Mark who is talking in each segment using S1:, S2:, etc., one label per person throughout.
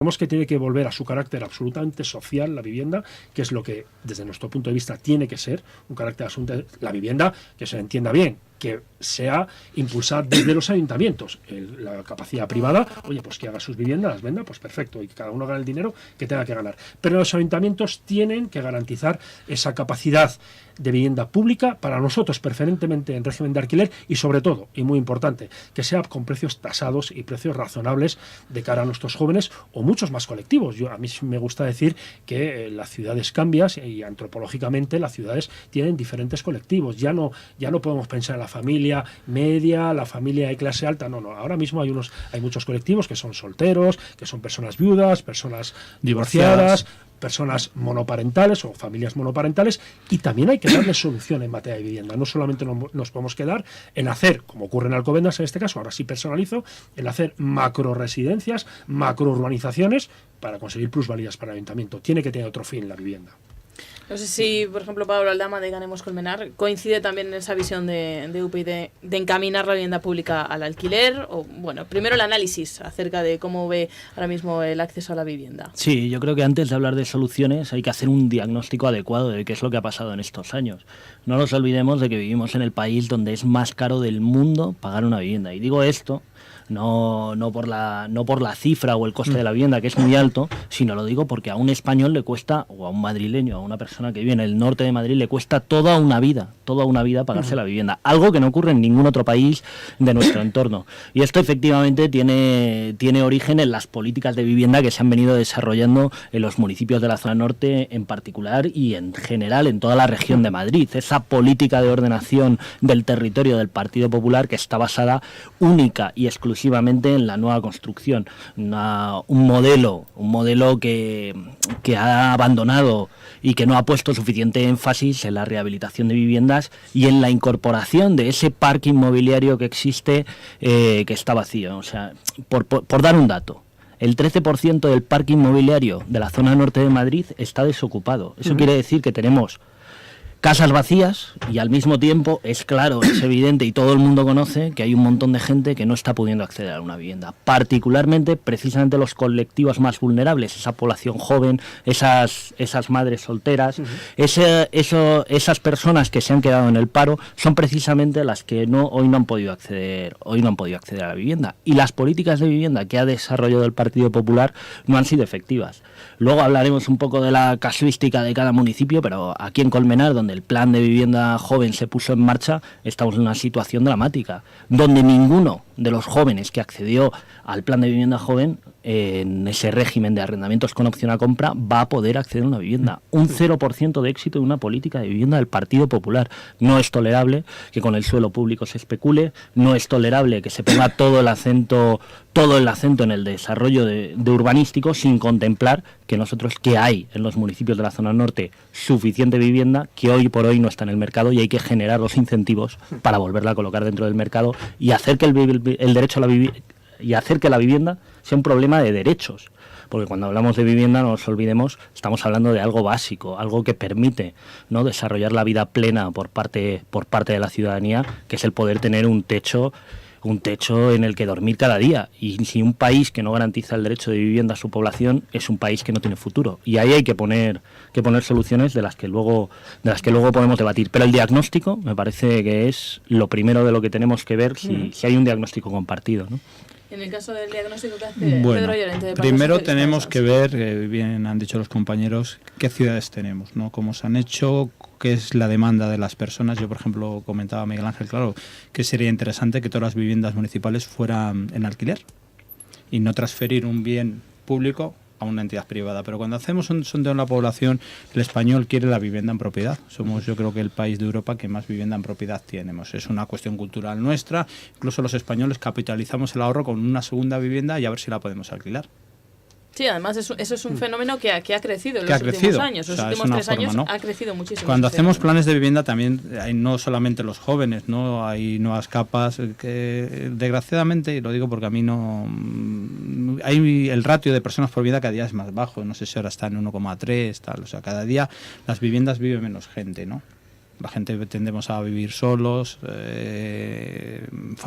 S1: Creemos que tiene que volver a su carácter absolutamente social la vivienda, que es lo que desde nuestro punto de vista tiene que ser, un carácter absolutamente, la vivienda que se entienda bien, que sea impulsada desde los ayuntamientos. La capacidad privada, oye, pues que haga sus viviendas, las venda, pues perfecto, y que cada uno gane el dinero que tenga que ganar. Pero los ayuntamientos tienen que garantizar esa capacidad de vivienda pública para nosotros, preferentemente en régimen de alquiler, y sobre todo, y muy importante, que sea con precios tasados y precios razonables de cara a nuestros jóvenes o muchos más colectivos. A mí me gusta decir que las ciudades cambian y antropológicamente las ciudades tienen diferentes colectivos. Ya no podemos pensar en la familia media, la familia de clase alta, no. Ahora mismo hay muchos colectivos que son solteros, que son personas viudas, personas divorciadas, personas monoparentales o familias monoparentales, y también hay que darle solución en materia de vivienda. No solamente nos podemos quedar en hacer, como ocurre en Alcobendas en este caso, ahora sí personalizo, en hacer macro residencias, macro urbanizaciones para conseguir plusvalías para el ayuntamiento. Tiene que tener otro fin la vivienda.
S2: No sé si, por ejemplo, Pablo Aldama de Ganemos Colmenar coincide también en esa visión de UPyD de encaminar la vivienda pública al alquiler. O bueno, primero el análisis acerca de cómo ve ahora mismo el acceso a la vivienda.
S3: Sí, yo creo que antes de hablar de soluciones hay que hacer un diagnóstico adecuado de qué es lo que ha pasado en estos años. No nos olvidemos de que vivimos en el país donde es más caro del mundo pagar una vivienda. Y digo esto no por la cifra o el coste de la vivienda, que es muy alto, sino lo digo porque a un español le cuesta, o a un madrileño, a una persona que vive en el norte de Madrid, le cuesta toda una vida pagarse la vivienda, algo que no ocurre en ningún otro país de nuestro entorno. Y esto efectivamente tiene origen en las políticas de vivienda que se han venido desarrollando en los municipios de la zona norte en particular y en general en toda la región de Madrid. Esa política de ordenación del territorio del Partido Popular que está basada única y exclusivamente en la nueva construcción, un modelo que ha abandonado y que no ha puesto suficiente énfasis en la rehabilitación de viviendas y en la incorporación de ese parque inmobiliario que existe, que está vacío. O sea, por dar un dato, el 13% del parque inmobiliario de la zona norte de Madrid está desocupado. Eso quiere decir que tenemos casas vacías y al mismo tiempo es claro, es evidente y todo el mundo conoce que hay un montón de gente que no está pudiendo acceder a una vivienda. Particularmente, precisamente los colectivos más vulnerables, esa población joven, esas madres solteras, esas personas que se han quedado en el paro son precisamente las que hoy no han podido acceder a la vivienda. Y las políticas de vivienda que ha desarrollado el Partido Popular no han sido efectivas. Luego hablaremos un poco de la casuística de cada municipio, pero aquí en Colmenar, donde el plan de vivienda joven se puso en marcha, estamos en una situación dramática, donde ninguno de los jóvenes que accedió al plan de vivienda joven en ese régimen de arrendamientos con opción a compra va a poder acceder a una vivienda. Un 0% de éxito de una política de vivienda del Partido Popular. No es tolerable que con el suelo público se especule, no es tolerable que se ponga todo el acento en el desarrollo de urbanístico sin contemplar que hay en los municipios de la zona norte suficiente vivienda que hoy por hoy no está en el mercado y hay que generar los incentivos para volverla a colocar dentro del mercado y hacer que el derecho a la vivienda y hacer que la vivienda sea un problema de derechos. Porque cuando hablamos de vivienda, no nos olvidemos, estamos hablando de algo básico, algo que permite, ¿no?, desarrollar la vida plena por parte de la ciudadanía, que es el poder tener un techo en el que dormir cada día. Y si un país que no garantiza el derecho de vivienda a su población es un país que no tiene futuro. Y ahí hay que poner soluciones de las que luego podemos debatir. Pero el diagnóstico me parece que es lo primero de lo que tenemos que ver si hay un diagnóstico compartido, ¿no?
S2: En el caso del diagnóstico que hace Pedro Llorente de
S4: primero tenemos que ver, bien han dicho los compañeros, qué ciudades tenemos, ¿no? Cómo se han hecho, qué es la demanda de las personas. Yo, por ejemplo, comentaba Miguel Ángel, claro, que sería interesante que todas las viviendas municipales fueran en alquiler y no transferir un bien público a una entidad privada. Pero cuando hacemos un sondeo en la población, el español quiere la vivienda en propiedad. Somos, yo creo, que el país de Europa que más vivienda en propiedad tenemos. Es una cuestión cultural nuestra. Incluso los españoles capitalizamos el ahorro con una segunda vivienda y a ver si la podemos alquilar.
S2: Sí, además eso es un fenómeno que ha crecido en los últimos años. Los últimos 3 años, ¿no?, ha crecido muchísimo.
S4: Cuando hacemos planes de vivienda también hay no solamente los jóvenes, ¿no? Hay nuevas capas que, desgraciadamente, y lo digo porque a mí no... Hay el ratio de personas por vivienda cada día es más bajo. No sé si ahora está en 1,3, tal. O sea, cada día las viviendas vive menos gente, ¿no? La gente tendemos a vivir solos,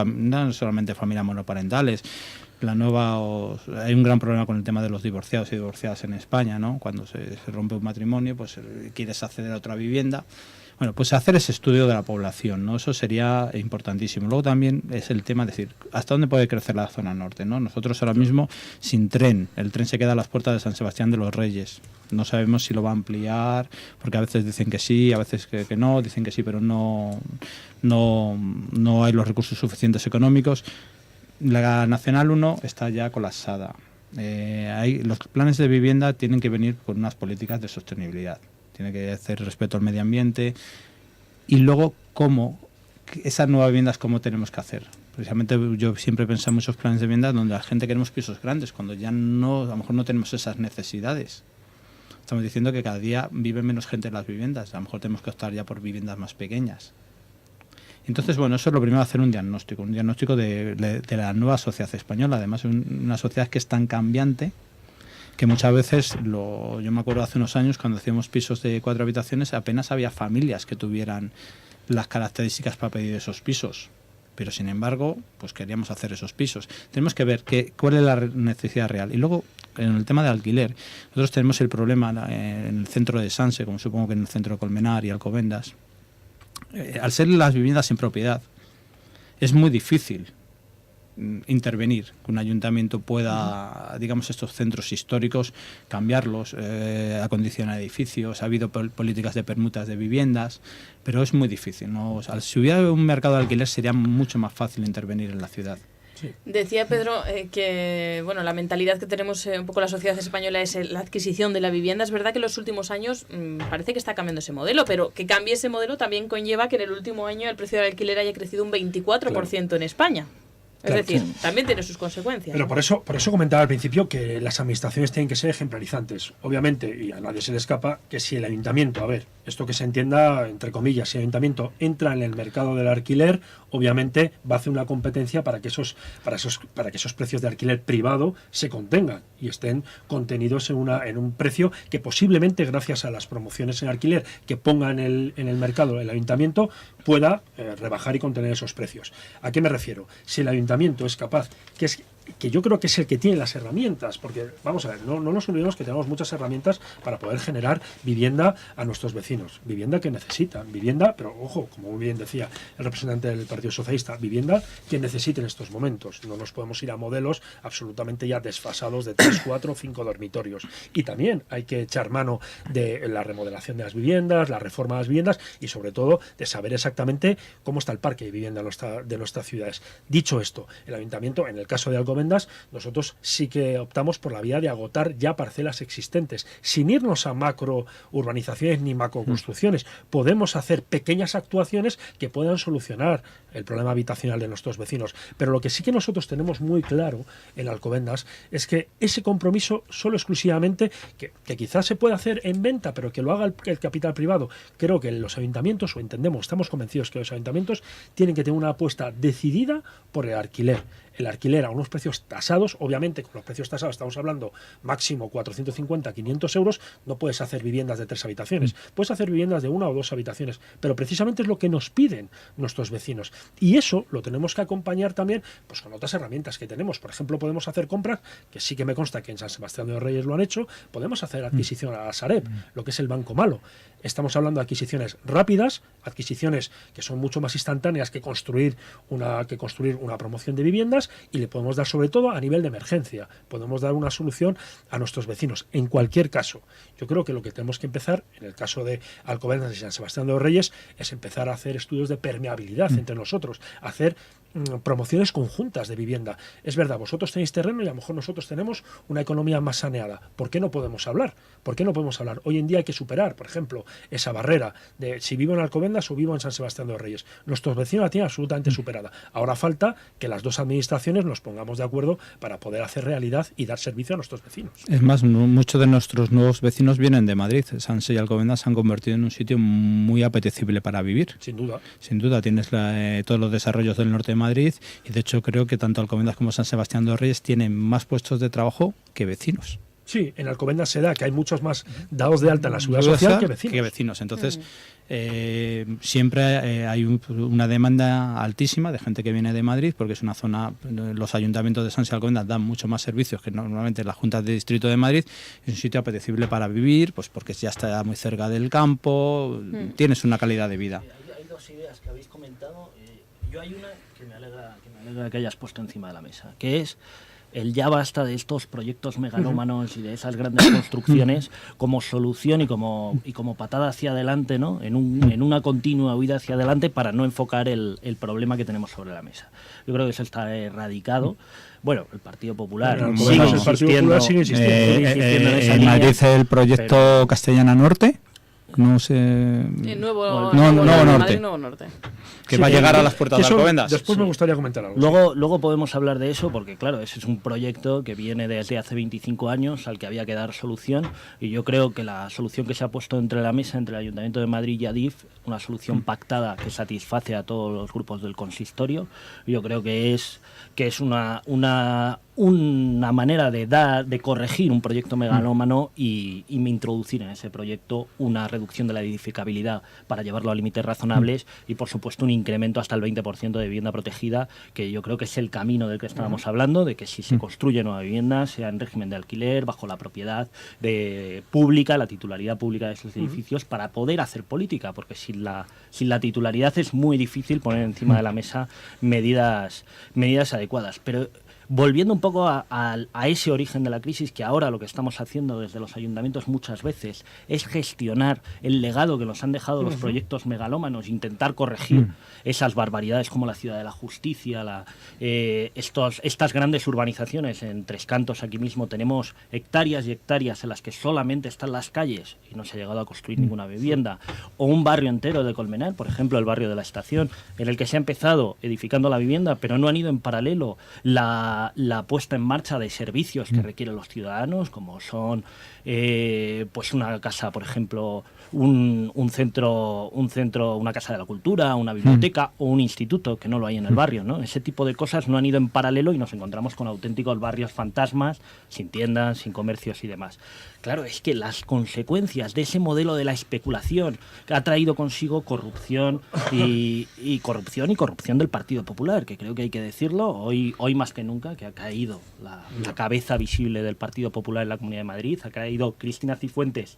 S4: no solamente familias monoparentales. hay un gran problema con el tema de los divorciados y divorciadas en España, ¿no? Cuando se rompe un matrimonio, pues quieres acceder a otra vivienda. Bueno, pues hacer ese estudio de la población, ¿no? Eso sería importantísimo. Luego también es el tema de decir, ¿hasta dónde puede crecer la zona norte, ¿no? Nosotros ahora mismo, sin tren, el tren se queda a las puertas de San Sebastián de los Reyes. No sabemos si lo va a ampliar, porque a veces dicen que sí, a veces que no, dicen que sí, pero no hay los recursos suficientes económicos. La Nacional 1 está ya colapsada. Los planes de vivienda tienen que venir con unas políticas de sostenibilidad. Tiene que hacer respeto al medio ambiente. Y luego, esas nuevas viviendas, ¿cómo tenemos que hacer? Precisamente yo siempre he pensado en muchos planes de vivienda donde la gente queremos pisos grandes, cuando ya a lo mejor no tenemos esas necesidades. Estamos diciendo que cada día vive menos gente en las viviendas. A lo mejor tenemos que optar ya por viviendas más pequeñas. Entonces, bueno, eso es lo primero, hacer un diagnóstico de la nueva sociedad española. Además, una sociedad que es tan cambiante que muchas veces, yo me acuerdo hace unos años cuando hacíamos pisos de 4 habitaciones, apenas había familias que tuvieran las características para pedir esos pisos. Pero sin embargo, pues queríamos hacer esos pisos. Tenemos que ver cuál es la necesidad real. Y luego, en el tema del alquiler, nosotros tenemos el problema en el centro de Sanse, como supongo que en el centro de Colmenar y Alcobendas. Al ser las viviendas en propiedad, es muy difícil intervenir, que un ayuntamiento pueda, digamos, estos centros históricos, cambiarlos, acondicionar edificios. Ha habido políticas de permutas de viviendas, pero es muy difícil, ¿no? O sea, si hubiera un mercado de alquiler sería mucho más fácil intervenir en la ciudad.
S1: Sí.
S2: Decía Pedro que bueno, la mentalidad que tenemos un poco la sociedad española es la adquisición de la vivienda. Es verdad que en los últimos años parece que está cambiando ese modelo, pero que cambie ese modelo también conlleva que en el último año el precio del alquiler haya crecido un 24% en España. Es decir, también tiene sus consecuencias.
S1: Pero
S2: ¿no?
S1: por eso comentaba al principio que las administraciones tienen que ser ejemplarizantes. Obviamente, y a nadie se le escapa, que si el ayuntamiento, esto que se entienda, entre comillas, si el ayuntamiento entra en el mercado del alquiler, obviamente va a hacer una competencia para que esos precios de alquiler privado se contengan y estén contenidos en un precio que posiblemente, gracias a las promociones en alquiler que ponga en el mercado el ayuntamiento, pueda rebajar y contener esos precios. ¿A qué me refiero? Si el ayuntamiento es capaz, que yo creo que es el que tiene las herramientas, porque vamos a ver, no nos olvidemos que tenemos muchas herramientas para poder generar vivienda a nuestros vecinos, vivienda que necesitan, vivienda, pero ojo, como muy bien decía el representante del Partido Socialista, vivienda que necesite en estos momentos. No nos podemos ir a modelos absolutamente ya desfasados de 3, 4, 5 dormitorios. Y también hay que echar mano de la remodelación de las viviendas, la reforma de las viviendas y sobre todo de saber exactamente cómo está el parque de vivienda de nuestras ciudades. Dicho esto, el ayuntamiento, en el caso de Alcobendas, nosotros sí que optamos por la vía de agotar ya parcelas existentes, sin irnos a macro urbanizaciones ni macro construcciones. Podemos hacer pequeñas actuaciones que puedan solucionar el problema habitacional de nuestros vecinos. Pero lo que sí que nosotros tenemos muy claro en Alcobendas es que ese compromiso solo exclusivamente, que quizás se pueda hacer en venta, pero que lo haga el capital privado, creo que los ayuntamientos, estamos convencidos que los ayuntamientos tienen que tener una apuesta decidida por el alquiler. El alquiler a unos precios tasados, obviamente con los precios tasados estamos hablando máximo 450, 500 euros, no puedes hacer viviendas de 3 habitaciones, puedes hacer viviendas de 1 o 2 habitaciones, pero precisamente es lo que nos piden nuestros vecinos. Y eso lo tenemos que acompañar también pues con otras herramientas que tenemos. Por ejemplo, podemos hacer compras, que sí que me consta que en San Sebastián de los Reyes lo han hecho, podemos hacer adquisición a la Sareb, lo que es el Banco Malo. Estamos hablando de adquisiciones rápidas, adquisiciones que son mucho más instantáneas que construir una promoción de viviendas, y le podemos dar sobre todo a nivel de emergencia, podemos dar una solución a nuestros vecinos. En cualquier caso, yo creo que lo que tenemos que empezar, en el caso de Alcobendas y San Sebastián de los Reyes, es empezar a hacer estudios de permeabilidad entre nosotros, hacer promociones conjuntas de vivienda. Es verdad, vosotros tenéis terreno y a lo mejor nosotros tenemos una economía más saneada. ¿Por qué no podemos hablar? ¿Por qué no podemos hablar? Hoy en día hay que superar, por ejemplo, esa barrera de si vivo en Alcobendas o vivo en San Sebastián de los Reyes. Nuestros vecinos la tienen absolutamente superada. Ahora falta que las dos administraciones nos pongamos de acuerdo para poder hacer realidad y dar servicio a nuestros vecinos.
S4: Es más, muchos de nuestros nuevos vecinos vienen de Madrid. Sanse y Alcobendas se han convertido en un sitio muy apetecible para vivir.
S1: Sin duda.
S4: Sin duda, tienes todos los desarrollos del norte de Madrid, y de hecho creo que tanto Alcobendas como San Sebastián de los Reyes tienen más puestos de trabajo que vecinos.
S1: Sí, en Alcobendas se da que hay muchos más dados de alta en la seguridad social que vecinos.
S4: Entonces, siempre hay una demanda altísima de gente que viene de Madrid, porque es una zona, los ayuntamientos de Sanse y Alcobendas dan mucho más servicios que normalmente las juntas de distrito de Madrid. Es un sitio apetecible para vivir, pues porque ya está muy cerca del campo, tienes una calidad de vida.
S3: Hay dos ideas que habéis comentado. Yo hay una que me alegra que hayas puesto encima de la mesa, que es el ya basta de estos proyectos megalómanos y de esas grandes construcciones como solución y como patada hacia adelante, ¿no? En una continua huida hacia adelante para no enfocar el problema que tenemos sobre la mesa. Yo creo que eso está erradicado. Bueno, el Partido Popular sigue insistiendo en esa
S4: en
S3: línea,
S4: Madrid el proyecto Castellana Norte. No sé.
S2: Nuevo Norte.
S4: Que va a llegar a las puertas de Alcobendas.
S1: Después me gustaría comentar algo.
S3: Luego podemos hablar de eso porque, claro, ese es un proyecto que viene desde hace 25 años al que había que dar solución, y yo creo que la solución que se ha puesto entre la mesa, entre el Ayuntamiento de Madrid y Adif, una solución pactada que satisface a todos los grupos del consistorio, yo creo que es una manera de corregir un proyecto megalómano y introducir en ese proyecto una reducción de la edificabilidad para llevarlo a límites razonables y, por supuesto, un incremento hasta el 20% de vivienda protegida, que yo creo que es el camino del que estábamos hablando, de que si se construye nueva vivienda sea en régimen de alquiler, bajo la propiedad pública, la titularidad pública de esos edificios, para poder hacer política, porque sin la titularidad es muy difícil poner encima de la mesa medidas adecuadas. Pero volviendo un poco a ese origen de la crisis, que ahora lo que estamos haciendo desde los ayuntamientos muchas veces es gestionar el legado que nos han dejado los proyectos megalómanos, intentar corregir esas barbaridades como la Ciudad de la Justicia, estas grandes urbanizaciones. En Tres Cantos, aquí mismo, tenemos hectáreas y hectáreas en las que solamente están las calles y no se ha llegado a construir ninguna vivienda. O un barrio entero de Colmenar, por ejemplo, el barrio de la Estación, en el que se ha empezado edificando la vivienda, pero no han ido en paralelo la puesta en marcha de servicios que requieren los ciudadanos, como son pues una casa, por ejemplo, un centro, una casa de la cultura, una biblioteca o un instituto, que no lo hay en el barrio, ¿no? Ese tipo de cosas no han ido en paralelo y nos encontramos con auténticos barrios fantasmas, sin tiendas, sin comercios y demás. Claro, es que las consecuencias de ese modelo de la especulación que ha traído consigo corrupción y corrupción del Partido Popular, que creo que hay que decirlo, hoy más que nunca, que ha caído la cabeza visible del Partido Popular en la Comunidad de Madrid, ha caído Cristina Cifuentes.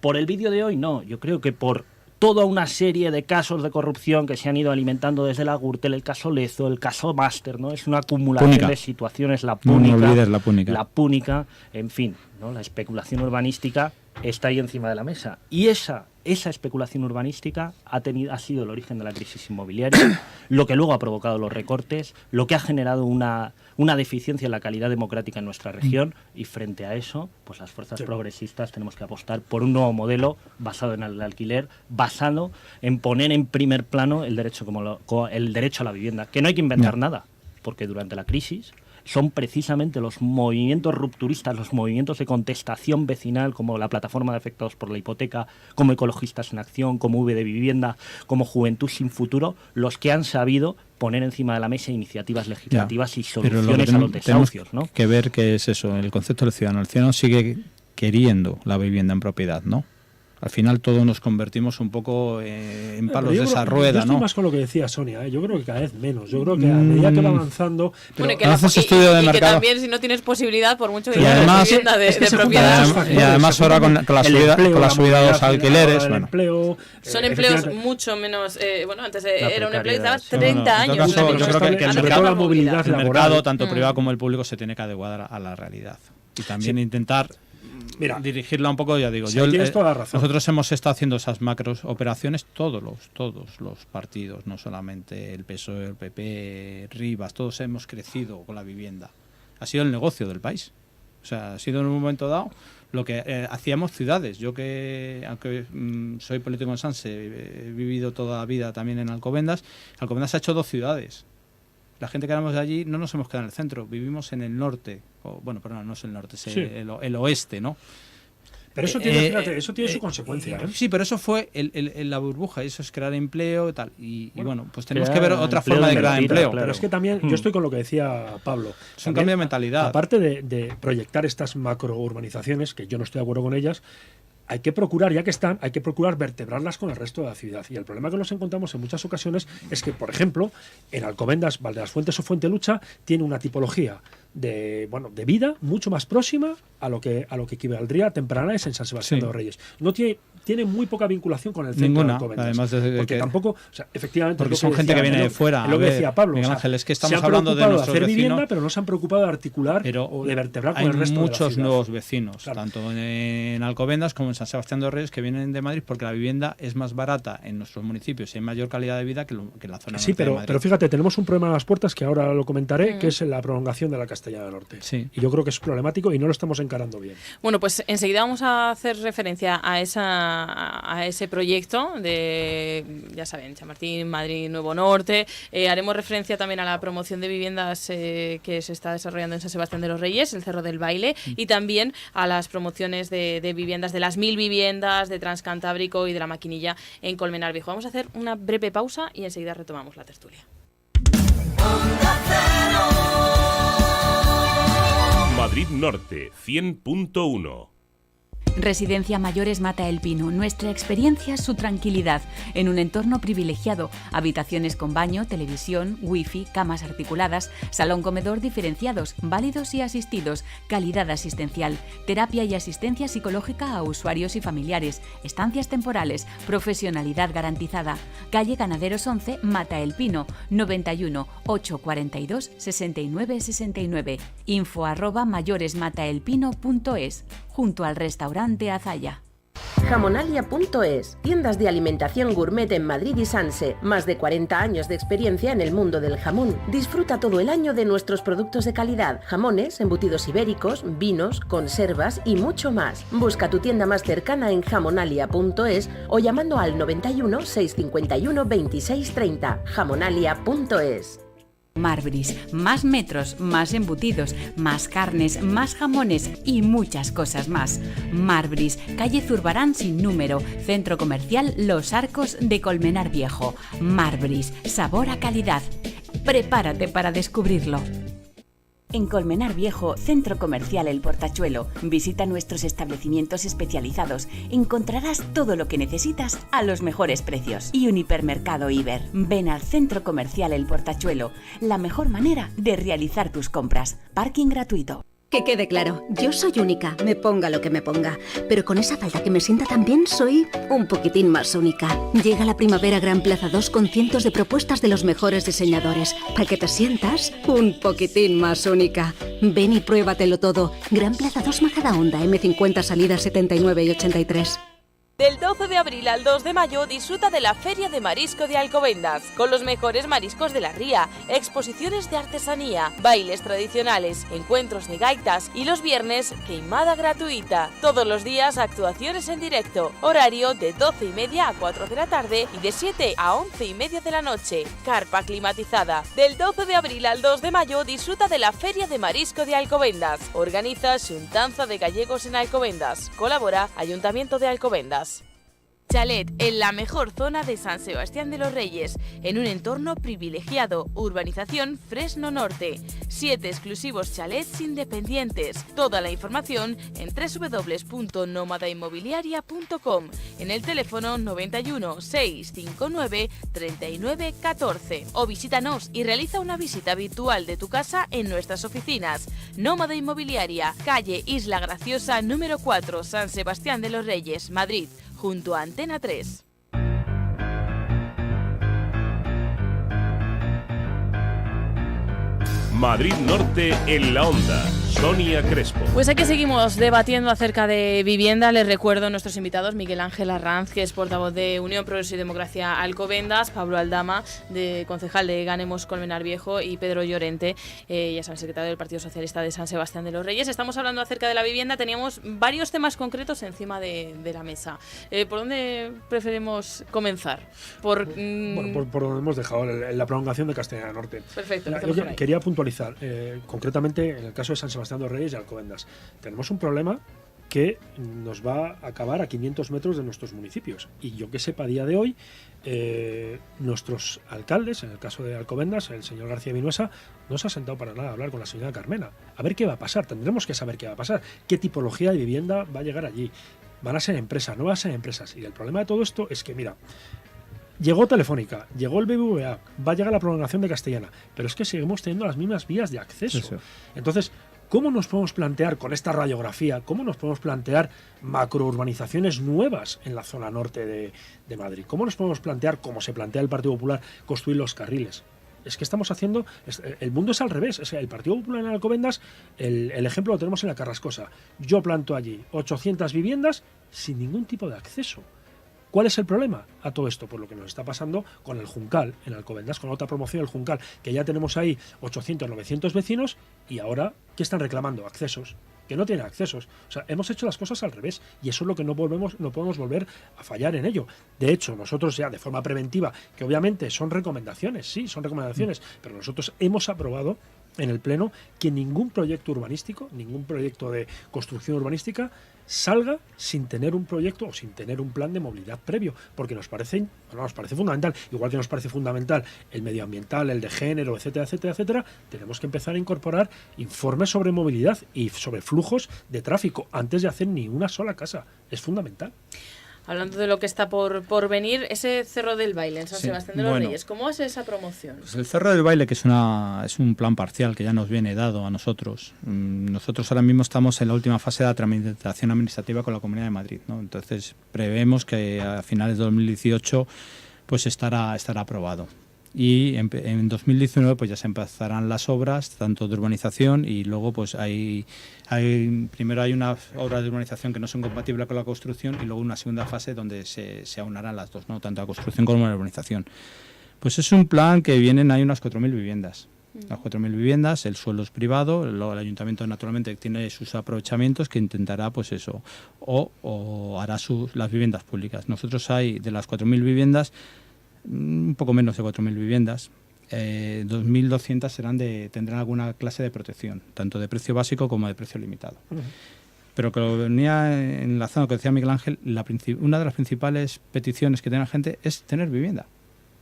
S3: Por el vídeo de hoy, no, yo creo que por toda una serie de casos de corrupción que se han ido alimentando desde la Gürtel, el caso Lezo, el caso Máster, ¿no? Es una acumulación de situaciones, la Púnica, en fin, ¿no? La especulación urbanística está ahí encima de la mesa. Y esa especulación urbanística ha sido el origen de la crisis inmobiliaria, lo que luego ha provocado los recortes, lo que ha generado una deficiencia en la calidad democrática en nuestra región, y frente a eso, pues las fuerzas progresistas tenemos que apostar por un nuevo modelo basado en el alquiler, basado en poner en primer plano el derecho a la vivienda, que no hay que inventar nada, porque durante la crisis son precisamente los movimientos rupturistas, los movimientos de contestación vecinal, como la Plataforma de Afectados por la Hipoteca, como Ecologistas en Acción, como V de Vivienda, como Juventud Sin Futuro, los que han sabido poner encima de la mesa iniciativas legislativas y soluciones a los desahucios, ¿no?
S4: Que ver qué es eso, el concepto del ciudadano. El ciudadano sigue queriendo la vivienda en propiedad, ¿no? Al final todos nos convertimos un poco en palos de esa rueda,
S1: yo estoy
S4: ¿no?
S1: más con lo que decía Sonia, yo creo que cada vez menos. Yo creo que a medida que va avanzando...
S2: Bueno,
S1: pero
S2: que también, si no tienes posibilidad, por mucho que tengas vivienda de propiedad...
S4: Y además ahora con la subida de los alquileres...
S2: Son empleos mucho menos... antes era un empleo que estabas 30 años.
S4: Yo creo que el mercado, tanto
S1: Mm.
S4: privado como el público, se tiene que adecuar a la realidad. Y también intentar... dirigirla un poco, ya digo.
S1: Tienes toda la razón.
S4: Nosotros hemos estado haciendo esas macros operaciones, todos los partidos, no solamente el PSOE, el PP, Rivas, todos hemos crecido con la vivienda. Ha sido el negocio del país. O sea, ha sido en un momento dado lo que hacíamos ciudades. Yo que, aunque soy político en Sanse, he vivido toda la vida también en Alcobendas. Alcobendas ha hecho 2 ciudades. La gente que éramos de allí no nos hemos quedado en el centro, vivimos en el norte, no es el norte, es el oeste, ¿no?
S1: Pero eso tiene, fíjate, eso tiene su consecuencia.
S4: Sí, pero eso fue la burbuja, eso es crear empleo y tal. Y bueno, pues tenemos que ver otra forma de crear empleo.
S1: Pero es que también, yo estoy con lo que decía Pablo.
S4: Es un cambio de mentalidad.
S1: Aparte de proyectar estas macrourbanizaciones, que yo no estoy de acuerdo con ellas, hay que procurar, ya que están, hay que procurar vertebrarlas con el resto de la ciudad. Y el problema que nos encontramos en muchas ocasiones es que, por ejemplo, en Alcobendas, Valdeasfuentes o Fuentelucha tiene una tipología de vida mucho más próxima a lo que equivaldría a Tempranaes en San Sebastián de los Reyes. No tiene muy poca vinculación con el centro de Alcobendas. Además porque tampoco, o sea, efectivamente,
S4: porque son gente que viene de fuera.
S1: Es lo que decía Pablo.
S4: Miguel Ángel, es que estamos hablando de nuestros
S1: hacer
S4: vecinos,
S1: vivienda, pero no se han preocupado de articular o de vertebrar con el resto de la ciudad.
S4: Hay muchos nuevos vecinos,
S1: claro,
S4: tanto en Alcobendas como en San Sebastián de los Reyes, que vienen de Madrid porque la vivienda es más barata en nuestros municipios y hay mayor calidad de vida que en la zona norte de Madrid. Pero
S1: fíjate, tenemos un problema a las puertas que ahora lo comentaré, que es la prolongación de la Castellana Norte.
S4: Sí.
S1: Y yo creo que es problemático y no lo estamos encarando bien.
S2: Bueno, pues enseguida vamos a hacer referencia a ese proyecto de, ya saben, Chamartín, Madrid, Nuevo Norte. Haremos referencia también a la promoción de viviendas que se está desarrollando en San Sebastián de los Reyes, el Cerro del Baile, y también a las promociones de viviendas, de las 1000 viviendas de Transcantábrico y de la Maquinilla en Colmenar Viejo. Vamos a hacer una breve pausa y enseguida retomamos la tertulia.
S5: Madrid Norte 100.1.
S6: Residencia Mayores Mata el Pino. Nuestra experiencia, su tranquilidad. En un entorno privilegiado. Habitaciones con baño, televisión, wifi, camas articuladas, salón comedor diferenciados, válidos y asistidos, calidad asistencial, terapia y asistencia psicológica a usuarios y familiares, estancias temporales, profesionalidad garantizada. Calle Ganaderos 11, Mata el Pino, 91 842 69 69. info@mayoresmataelpino.es, junto al restaurante Azaya.
S7: Jamonalia.es, tiendas de alimentación gourmet en Madrid y Sanse. Más de 40 años de experiencia en el mundo del jamón. Disfruta todo el año de nuestros productos de calidad, jamones, embutidos ibéricos, vinos, conservas y mucho más. Busca tu tienda más cercana en jamonalia.es o llamando al 91 651 26 30. Jamonalia.es.
S6: Marbris, más metros, más embutidos, más carnes, más jamones y muchas cosas más. Marbris, calle Zurbarán sin número, Centro Comercial Los Arcos de Colmenar Viejo. Marbris, sabor a calidad. Prepárate para descubrirlo. En Colmenar Viejo, Centro Comercial El Portachuelo. Visita nuestros establecimientos especializados. Encontrarás todo lo que necesitas a los mejores precios. Y un hipermercado Iber. Ven al Centro Comercial El Portachuelo. La mejor manera de realizar tus compras. Parking gratuito.
S8: Que quede claro, yo soy única, me ponga lo que me ponga. Pero con esa falda que me sienta tan bien, soy un poquitín más única. Llega la primavera Gran Plaza 2 con cientos de propuestas de los mejores diseñadores, para que te sientas un poquitín más única. Ven y pruébatelo todo. Gran Plaza 2 Majadahonda, M50 salidas 79 y 83.
S9: Del 12 de abril al 2 de mayo disfruta de la Feria de Marisco de Alcobendas, con los mejores mariscos de la ría, exposiciones de artesanía, bailes tradicionales, encuentros de gaitas y los viernes queimada gratuita. Todos los días actuaciones en directo, horario de 12:30 a 4 de la tarde y de 7 a 11:30 de la noche. Carpa climatizada. Del 12 de abril al 2 de mayo disfruta de la Feria de Marisco de Alcobendas. Organiza Xuntanza de Gallegos en Alcobendas. Colabora Ayuntamiento de Alcobendas. Chalet en la mejor zona de San Sebastián de los Reyes, en un entorno privilegiado, urbanización Fresno Norte. 7 exclusivos chalets independientes. Toda la información en www.nomadainmobiliaria.com, en el teléfono 91 659 39 14, o visítanos y realiza una visita virtual de tu casa en nuestras oficinas. Nómada Inmobiliaria, calle Isla Graciosa número 4, San Sebastián de los Reyes, Madrid, junto a Antena 3.
S5: Madrid Norte en la onda. Sonia Crespo.
S2: Pues aquí seguimos debatiendo acerca de vivienda. Les recuerdo a nuestros invitados: Miguel Ángel Arranz, que es portavoz de Unión Progreso y Democracia Alcobendas; Pablo Aldama, concejal de Ganemos Colmenar Viejo; y Pedro Llorente, ya saben, secretario del Partido Socialista de San Sebastián de los Reyes. Estamos hablando acerca de la vivienda. Teníamos varios temas concretos encima de la mesa. ¿Por dónde preferimos comenzar?
S1: Por donde hemos dejado, la prolongación de Castellana Norte.
S2: Perfecto.
S1: Yo quería puntualizar, concretamente en el caso de San Sebastián de los Reyes y Alcobendas. Tenemos un problema que nos va a acabar a 500 metros de nuestros municipios. Y yo que sepa, a día de hoy, nuestros alcaldes, en el caso de Alcobendas, el señor García Vinuesa, no se ha sentado para nada a hablar con la señora Carmena. A ver qué va a pasar, tendremos que saber qué va a pasar, qué tipología de vivienda va a llegar allí. Van a ser empresas, no van a ser empresas. Y el problema de todo esto es que, mira, llegó Telefónica, llegó el BBVA, va a llegar la prolongación de Castellana, pero es que seguimos teniendo las mismas vías de acceso.
S4: Eso.
S1: Entonces, ¿cómo nos podemos plantear con esta radiografía, cómo nos podemos plantear macrourbanizaciones nuevas en la zona norte de Madrid? ¿Cómo nos podemos plantear, como se plantea el Partido Popular, construir los carriles? Es que estamos haciendo... El mundo es al revés. O sea, el Partido Popular en Alcobendas, el ejemplo lo tenemos en la Carrascosa. Yo planto allí 800 viviendas sin ningún tipo de acceso. ¿Cuál es el problema a todo esto? Pues lo que nos está pasando con el Juncal en Alcobendas, con otra promoción del Juncal, que ya tenemos ahí 800, 900 vecinos y ahora, ¿qué están reclamando? Accesos. Que no tienen accesos. O sea, hemos hecho las cosas al revés y eso es lo que no podemos volver a fallar en ello. De hecho, nosotros ya de forma preventiva, que obviamente son recomendaciones, sí, son recomendaciones, pero nosotros hemos aprobado en el Pleno que ningún proyecto urbanístico, ningún proyecto de construcción urbanística salga sin tener un proyecto o sin tener un plan de movilidad previo, porque nos parece fundamental, igual que nos parece fundamental el medioambiental, el de género, etcétera, etcétera, etcétera, tenemos que empezar a incorporar informes sobre movilidad y sobre flujos de tráfico antes de hacer ni una sola casa. Es fundamental.
S2: Hablando de lo que está por venir, ese Cerro del Baile en San Sebastián de los Reyes, ¿cómo hace esa promoción?
S4: Pues el Cerro del Baile, que es un plan parcial que ya nos viene dado a nosotros. Nosotros ahora mismo estamos en la última fase de la tramitación administrativa con la Comunidad de Madrid, ¿no? Entonces prevemos que a finales de 2018 pues estará aprobado. Y en 2019 pues ya se empezarán las obras tanto de urbanización y luego pues primero hay unas obras de urbanización que no son compatibles con la construcción y luego una segunda fase donde se aunarán las dos, ¿no? Tanto la construcción como la urbanización. Pues es un plan que vienen, hay unas 4.000 viviendas. Las 4.000 viviendas, el suelo es privado, luego el ayuntamiento naturalmente tiene sus aprovechamientos que intentará pues eso o hará las viviendas públicas. Nosotros hay de las 4.000 viviendas un poco menos de 4.000 viviendas, 2.200 tendrán alguna clase de protección, tanto de precio básico como de precio limitado. Pero que lo venía enlazando, lo que decía Miguel Ángel, una de las principales peticiones que tiene la gente es tener vivienda,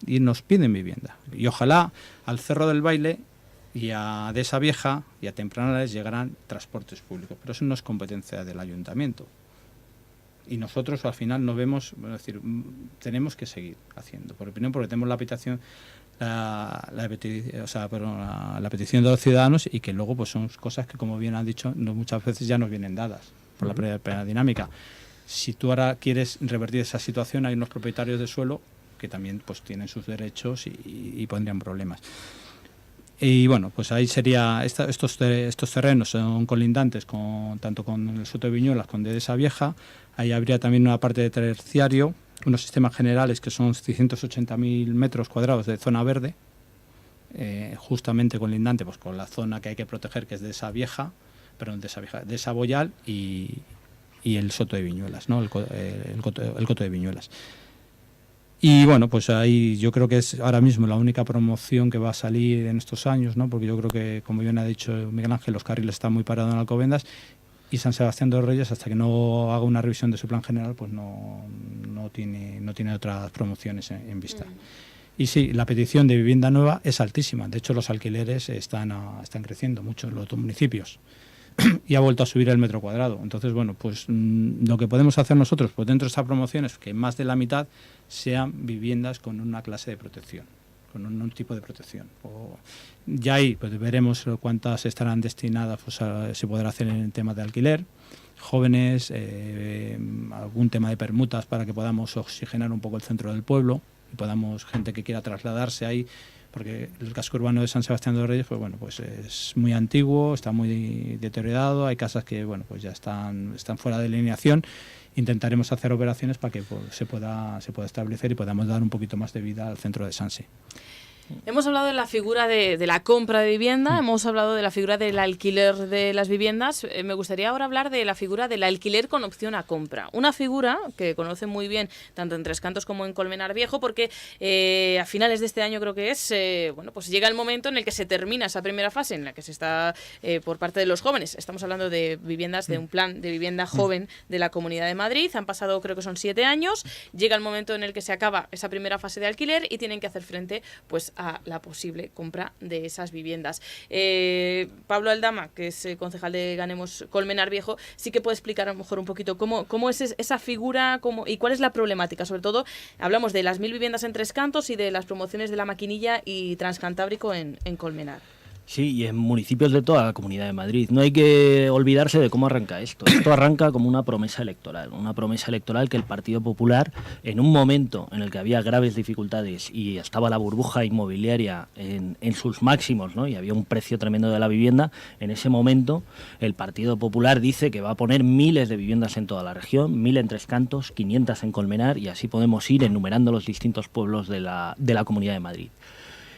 S4: y nos piden vivienda. Y ojalá al Cerro del Baile y a Dehesa Vieja y a Tempranales llegarán transportes públicos, pero eso no es competencia del ayuntamiento. Y nosotros al final nos vemos, es decir, tenemos que seguir haciendo, por opinión, porque tenemos la petición la petición de los ciudadanos y que luego pues son cosas que, como bien han dicho, muchas veces ya nos vienen dadas por la propia dinámica. Si tú ahora quieres revertir esa situación, hay unos propietarios de suelo que también pues tienen sus derechos y pondrían problemas. Y bueno, pues ahí sería estos terrenos son colindantes tanto con el Soto de Viñuelas como de Dehesa Vieja. Ahí habría también una parte de terciario, unos sistemas generales que son 680.000 metros cuadrados de zona verde, justamente colindante pues con la zona que hay que proteger, que es Dehesa Vieja, Dehesa Boyal y el Soto de Viñuelas, ¿no? el Coto de Viñuelas. Y bueno, pues ahí yo creo que es ahora mismo la única promoción que va a salir en estos años, ¿no? Porque yo creo que, como bien ha dicho Miguel Ángel, los carriles están muy parados en Alcobendas y San Sebastián de los Reyes, hasta que no haga una revisión de su plan general, pues no tiene otras promociones en vista. Y sí, la petición de vivienda nueva es altísima. De hecho, los alquileres están creciendo mucho en los dos municipios. Y ha vuelto a subir el metro cuadrado. Entonces, bueno, pues lo que podemos hacer nosotros pues dentro de esta promoción es que más de la mitad sean viviendas con una clase de protección, con un tipo de protección. Ya ahí pues veremos cuántas estarán destinadas, pues se podrá hacer en el tema de alquiler, jóvenes, algún tema de permutas para que podamos oxigenar un poco el centro del pueblo y podamos, gente que quiera trasladarse ahí, porque el casco urbano de San Sebastián de los Reyes pues es muy antiguo, está muy deteriorado, hay casas que pues ya están fuera de alineación. Intentaremos hacer operaciones para que se pueda establecer y podamos dar un poquito más de vida al centro de Sanse.
S2: Hemos hablado de la figura de la compra de vivienda, hemos hablado de la figura del alquiler de las viviendas. Me gustaría ahora hablar de la figura del alquiler con opción a compra. Una figura que conoce muy bien tanto en Tres Cantos como en Colmenar Viejo, porque a finales de este año creo que es, pues llega el momento en el que se termina esa primera fase en la que se está por parte de los jóvenes. Estamos hablando de viviendas, de un plan de vivienda joven de la Comunidad de Madrid. Han pasado, creo que son 7 años. Llega el momento en el que se acaba esa primera fase de alquiler y tienen que hacer frente pues a la posible compra de esas viviendas. Pablo Aldama, que es concejal de Ganemos Colmenar Viejo, sí que puede explicar a lo mejor un poquito cómo es esa figura y cuál es la problemática. Sobre todo, hablamos de las 1000 viviendas en Tres Cantos y de las promociones de La Maquinilla y Transcantábrico en Colmenar.
S3: Sí, y en municipios de toda la Comunidad de Madrid. No hay que olvidarse de cómo arranca esto. Esto arranca como una promesa electoral que el Partido Popular, en un momento en el que había graves dificultades y estaba la burbuja inmobiliaria en sus máximos, ¿no? Y había un precio tremendo de la vivienda, en ese momento el Partido Popular dice que va a poner miles de viviendas en toda la región, 1000 en Tres Cantos, 500 en Colmenar, y así podemos ir enumerando los distintos pueblos de la Comunidad de Madrid.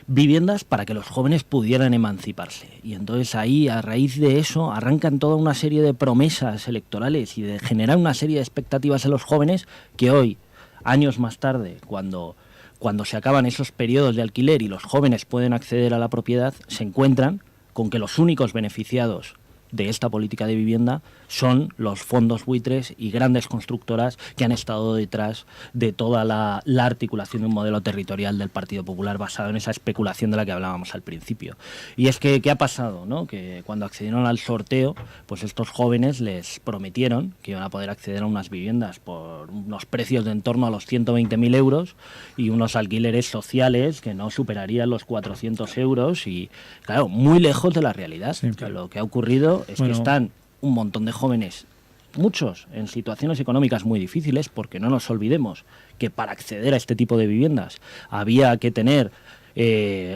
S3: Viviendas para que los jóvenes pudieran emanciparse. Y entonces ahí, a raíz de eso, arrancan toda una serie de promesas electorales y de generar una serie de expectativas en los jóvenes que hoy, años más tarde, cuando se acaban esos periodos de alquiler y los jóvenes pueden acceder a la propiedad, se encuentran con que los únicos beneficiados de esta política de vivienda son los fondos buitres y grandes constructoras que han estado detrás de toda la articulación de un modelo territorial del Partido Popular basado en esa especulación de la que hablábamos al principio. Y es que, ¿qué ha pasado, no? Que cuando accedieron al sorteo, pues estos jóvenes les prometieron que iban a poder acceder a unas viviendas por unos precios de en torno a los 120.000 euros y unos alquileres sociales que no superarían los 400 euros y, claro, muy lejos de la realidad. Sí, claro. Lo que ha ocurrido es que están un montón de jóvenes, muchos en situaciones económicas muy difíciles, porque no nos olvidemos que para acceder a este tipo de viviendas había que tener,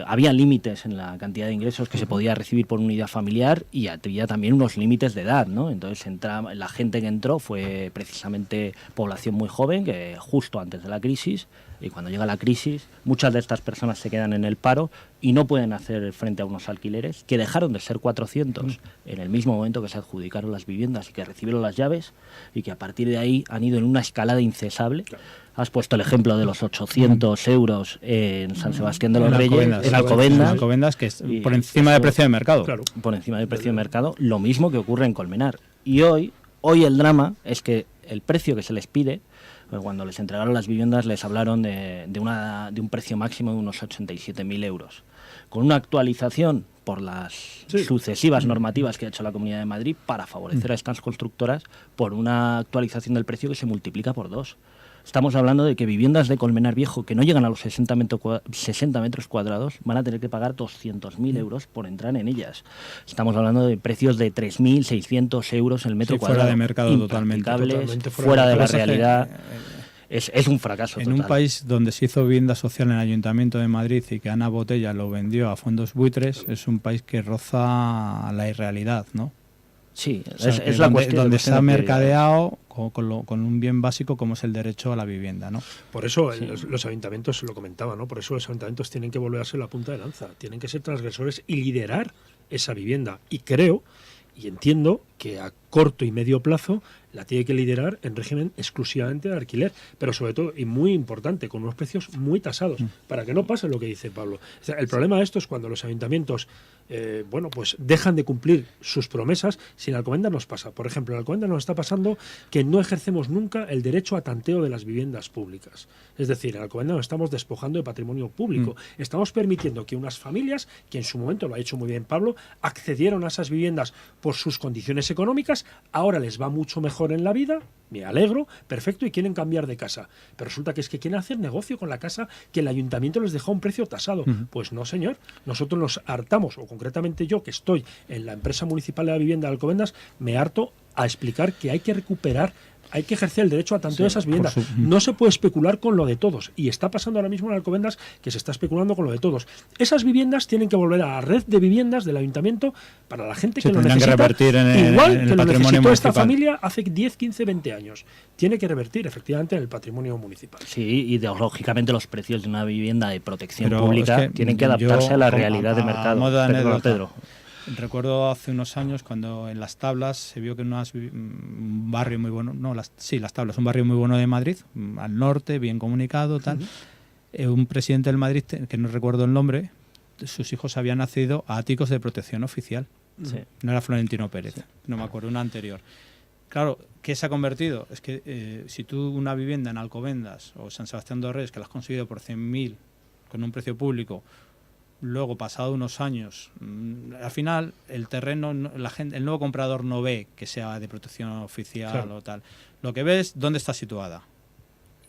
S3: había límites en la cantidad de ingresos que se podía recibir por unidad familiar y había también unos límites de edad, ¿no? Entonces la gente que entró fue precisamente población muy joven, que justo antes de la crisis, y cuando llega la crisis muchas de estas personas se quedan en el paro y no pueden hacer frente a unos alquileres que dejaron de ser 400 en el mismo momento que se adjudicaron las viviendas y que recibieron las llaves, y que a partir de ahí han ido en una escalada incesable. Claro. Has puesto el ejemplo de los 800 euros en San Sebastián de los Reyes, en
S4: Alcobendas, que es por encima del precio de mercado.
S3: Claro, por encima del precio de mercado, lo mismo que ocurre en Colmenar. Y hoy el drama es que el precio que se les pide, cuando les entregaron las viviendas les hablaron de un precio máximo de unos 87.000 euros. Con una actualización por las sucesivas normativas que ha hecho la Comunidad de Madrid para favorecer a estas constructoras, por una actualización del precio que se multiplica por 2. Estamos hablando de que viviendas de Colmenar Viejo que no llegan a los 60 metros cuadrados van a tener que pagar 200.000 euros por entrar en ellas. Estamos hablando de precios de 3.600 euros el metro cuadrado.
S4: Fuera de mercado totalmente.
S3: Fuera de la realidad. Es un fracaso total.
S4: En un país donde se hizo vivienda social en el Ayuntamiento de Madrid y que Ana Botella lo vendió a fondos buitres, es un país que roza la irrealidad, ¿no?
S3: Sí,
S4: o sea, es la cuestión. Donde se ha mercadeado con un bien básico como es el derecho a la vivienda, ¿no?
S1: Por eso los ayuntamientos, lo comentaba, ¿no? Por eso los ayuntamientos tienen que volverse la punta de lanza, tienen que ser transgresores y liderar esa vivienda. Y creo y entiendo que a corto y medio plazo la tiene que liderar en régimen exclusivamente de alquiler, pero sobre todo, y muy importante, con unos precios muy tasados, para que no pase lo que dice Pablo. O sea, el problema de esto es cuando los ayuntamientos pues dejan de cumplir sus promesas. Si en Alcobendas nos pasa, por ejemplo, en Alcobendas nos está pasando que no ejercemos nunca el derecho a tanteo de las viviendas públicas. Es decir, en Alcobendas nos estamos despojando de patrimonio público. Estamos permitiendo que unas familias, que en su momento lo ha hecho muy bien Pablo, accedieron a esas viviendas por sus condiciones económicas, ahora les va mucho mejor en la vida, me alegro, perfecto, y quieren cambiar de casa. Pero resulta que es que quieren hacer negocio con la casa que el ayuntamiento les dejó a un precio tasado. Pues no, señor. Nosotros nos hartamos, o concretamente yo, que estoy en la empresa municipal de la vivienda de Alcobendas, me harto a explicar que hay que recuperar hay que ejercer el derecho a tanteo de esas viviendas.
S4: por
S1: No se puede especular con lo de todos. Y está pasando ahora mismo en Alcobendas que se está especulando con lo de todos. Esas viviendas tienen que volver a la red de viviendas del ayuntamiento para la gente que lo
S4: tendrán
S1: necesita.
S4: que revertir
S1: igual
S4: en el
S1: que lo
S4: patrimonio
S1: necesitó esta
S4: municipal.
S1: familia hace 10, 15, 20 años. Tiene que revertir efectivamente en el patrimonio municipal.
S3: Sí, ideológicamente los precios de una vivienda de protección
S4: Pero
S3: pública
S4: es que
S3: tienen que adaptarse
S4: yo,
S3: a la realidad de mercado.
S4: modo de
S3: Perdona,
S4: anécdota,
S3: Pedro.
S4: recuerdo hace unos años cuando en Las Tablas se vio que en un barrio muy bueno, Las Tablas, un barrio muy bueno de Madrid, al norte, bien comunicado, tal. Un presidente del Madrid, que no recuerdo el nombre, sus hijos habían nacido a áticos de protección oficial.
S3: Sí.
S4: No era Florentino Pérez, no me acuerdo, una anterior. Claro, ¿qué se ha convertido? Es que si tú una vivienda en Alcobendas o San Sebastián de Reyes que la has conseguido por 100.000 con un precio público, luego pasado unos años, al final el terreno, el nuevo comprador no ve que sea de protección oficial, claro, o tal. Lo que ve es dónde está situada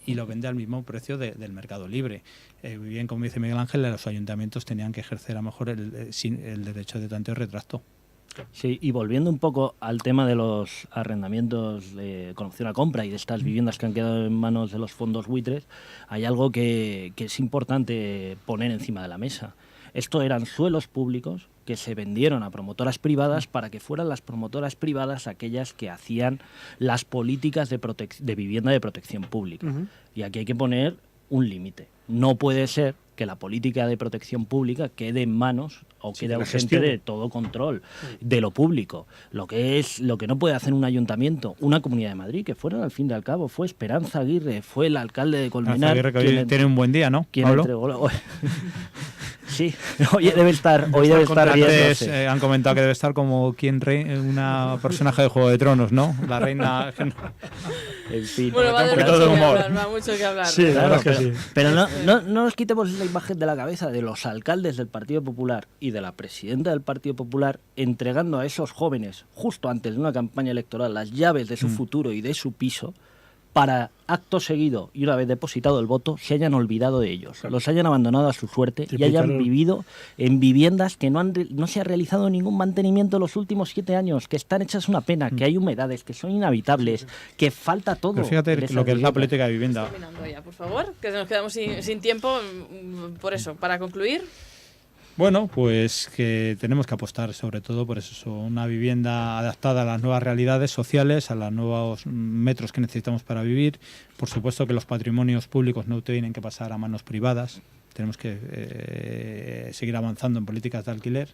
S4: y lo vende al mismo precio del mercado libre. Bien, como dice Miguel Ángel, los ayuntamientos tenían que ejercer a lo mejor el derecho de tanteo y retracto.
S3: Sí, y volviendo un poco al tema de los arrendamientos de con opción a compra y de estas viviendas que han quedado en manos de los fondos buitres, hay algo que es importante poner encima de la mesa. Esto eran suelos públicos que se vendieron a promotoras privadas para que fueran las promotoras privadas aquellas que hacían las políticas de vivienda de protección pública. Y aquí hay que poner un límite. No puede ser que la política de protección pública quede en manos o quede ausente de todo control de lo público. Lo que no puede hacer un ayuntamiento, una Comunidad de Madrid, que fueron al fin y al cabo, fue Esperanza Aguirre, fue el alcalde de Colmenar.
S4: Aguirre, que hoy tiene un buen día, ¿no?
S3: Quien entregó sí, hoy debe estar riéndose.
S4: Han comentado que debe estar como una personaje de Juego de Tronos, ¿no? La reina.
S3: En fin.
S2: Bueno, va mucho que hablar.
S1: Sí,
S3: claro,
S1: que sí.
S3: Pero no nos quitemos la imagen de la cabeza de los alcaldes del Partido Popular y de la presidenta del Partido Popular entregando a esos jóvenes, justo antes de una campaña electoral, las llaves de su futuro y de su piso, para acto seguido y una vez depositado el voto se hayan olvidado de ellos, los hayan abandonado a su suerte y hayan vivido en viviendas que no se ha realizado ningún mantenimiento los últimos 7 años, que están hechas una pena, que hay humedades, que son inhabitables, que falta todo.
S4: Pero fíjate lo que es la política de vivienda.
S2: Terminando ya, por favor, que nos quedamos sin tiempo. Por eso, para concluir.
S4: Bueno, pues que tenemos que apostar sobre todo por eso, una vivienda adaptada a las nuevas realidades sociales, a los nuevos metros que necesitamos para vivir. Por supuesto que los patrimonios públicos no tienen que pasar a manos privadas. Tenemos que seguir avanzando en políticas de alquiler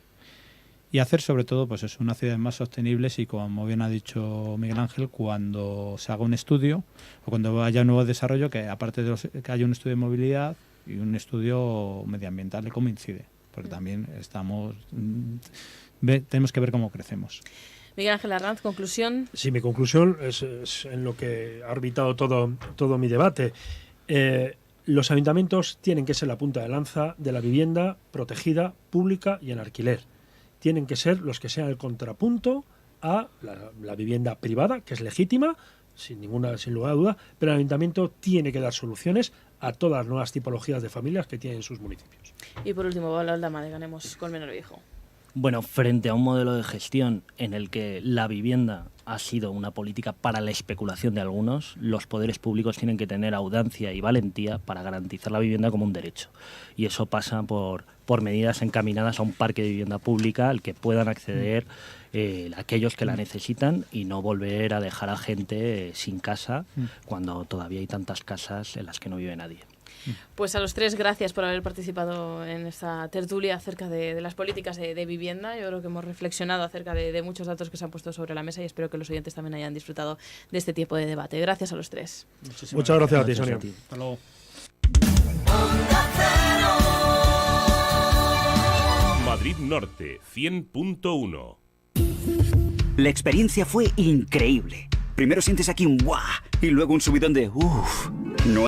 S4: y hacer sobre todo pues eso, unas ciudades más sostenibles y, como bien ha dicho Miguel Ángel, cuando se haga un estudio o cuando haya un nuevo desarrollo, que aparte de que haya un estudio de movilidad y un estudio medioambiental de cómo incide. Porque también tenemos que ver cómo crecemos.
S2: Miguel Ángel Arranz, conclusión.
S1: Sí, mi conclusión es en lo que ha orbitado todo mi debate. Los ayuntamientos tienen que ser la punta de lanza de la vivienda protegida, pública y en alquiler. Tienen que ser los que sean el contrapunto a la vivienda privada, que es legítima, sin lugar a duda, pero el ayuntamiento tiene que dar soluciones a todas las nuevas tipologías de familias que tienen sus municipios.
S2: Y por último, Pablo Aldama, de Ganemos Colmenar Viejo.
S3: Bueno, frente a un modelo de gestión en el que la vivienda ha sido una política para la especulación de algunos, los poderes públicos tienen que tener audacia y valentía para garantizar la vivienda como un derecho. Y eso pasa por medidas encaminadas a un parque de vivienda pública al que puedan acceder aquellos que la necesitan y no volver a dejar a gente sin casa cuando todavía hay tantas casas en las que no vive nadie.
S2: Pues a los tres, gracias por haber participado en esta tertulia acerca de las políticas de vivienda. Yo creo que hemos reflexionado acerca de muchos datos que se han puesto sobre la mesa y espero que los oyentes también hayan disfrutado de este tipo de debate. Gracias a los tres.
S1: Muchas gracias a ti, Sonia.
S4: Hasta luego.
S5: Madrid Norte 100.1.
S10: La experiencia fue increíble. Primero sientes aquí un ¡guau! Y luego un subidón de ¡uff! No